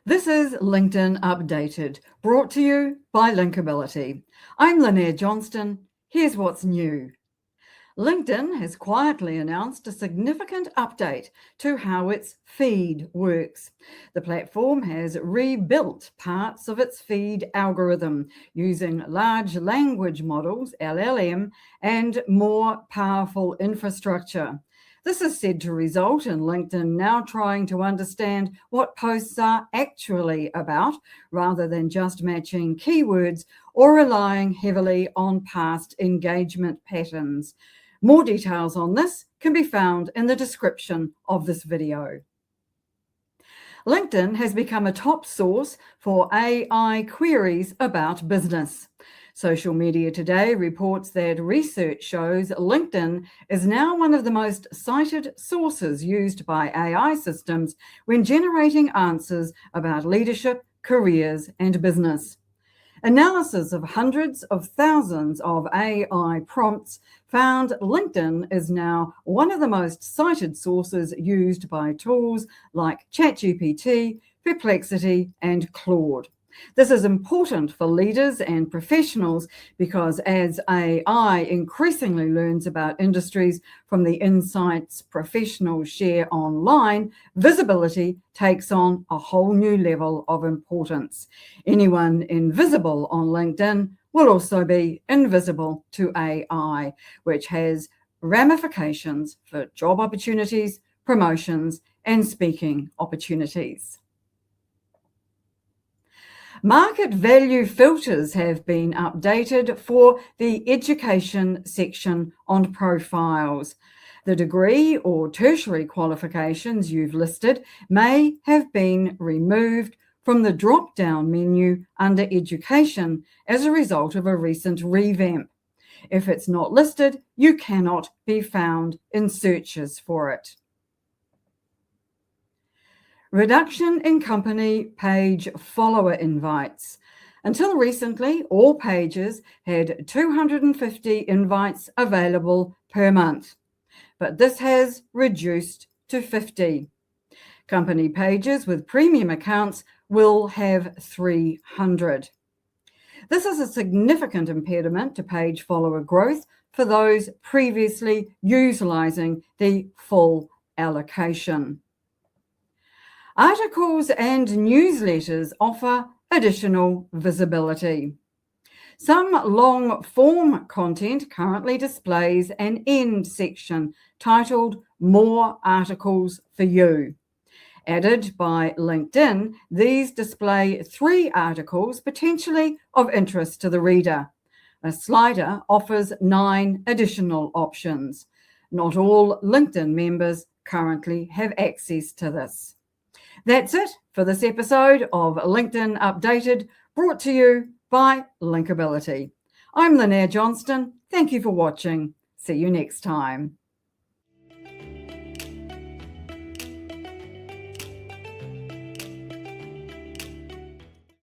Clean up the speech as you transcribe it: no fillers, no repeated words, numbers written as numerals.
This is LinkedIn Updated, brought to you by Linkability. I'm Lynnaire Johnston. Here's what's new. LinkedIn has quietly announced a significant update to how its feed works. The platform has rebuilt parts of its feed algorithm using large language models, LLM, and more powerful infrastructure. This is said to result in LinkedIn now trying to understand what posts are actually about, rather than just matching keywords or relying heavily on past engagement patterns. More details on this can be found in the description of this video. LinkedIn has become a top source for AI queries about business. Social Media Today reports that research shows LinkedIn is now one of the most cited sources used by AI systems when generating answers about leadership, careers, and business. Analysis of hundreds of thousands of AI prompts found LinkedIn is now one of the most cited sources used by tools like ChatGPT, Perplexity, and Claude. This is important for leaders and professionals because as AI increasingly learns about industries from the insights professionals share online, visibility takes on a whole new level of importance. Anyone invisible on LinkedIn will also be invisible to AI, which has ramifications for job opportunities, promotions, and speaking opportunities. Market value filters have been updated for the education section on profiles. The degree or tertiary qualifications you've listed may have been removed from the drop-down menu under education as a result of a recent revamp. If it's not listed, you cannot be found in searches for it. Reduction in company page follower invites. Until recently, all pages had 250 invites available per month, but this has reduced to 50. Company pages with premium accounts will have 300. This is a significant impediment to page follower growth for those previously utilizing the full allocation. Articles and newsletters offer additional visibility. Some long-form content currently displays an end section titled More Articles for You. Added by LinkedIn, these display 3 articles potentially of interest to the reader. A slider offers 9 additional options. Not all LinkedIn members currently have access to this. That's it for this episode of LinkedIn Updated, brought to you by Linkability. I'm Lynnaire Johnston. Thank you for watching. See you next time.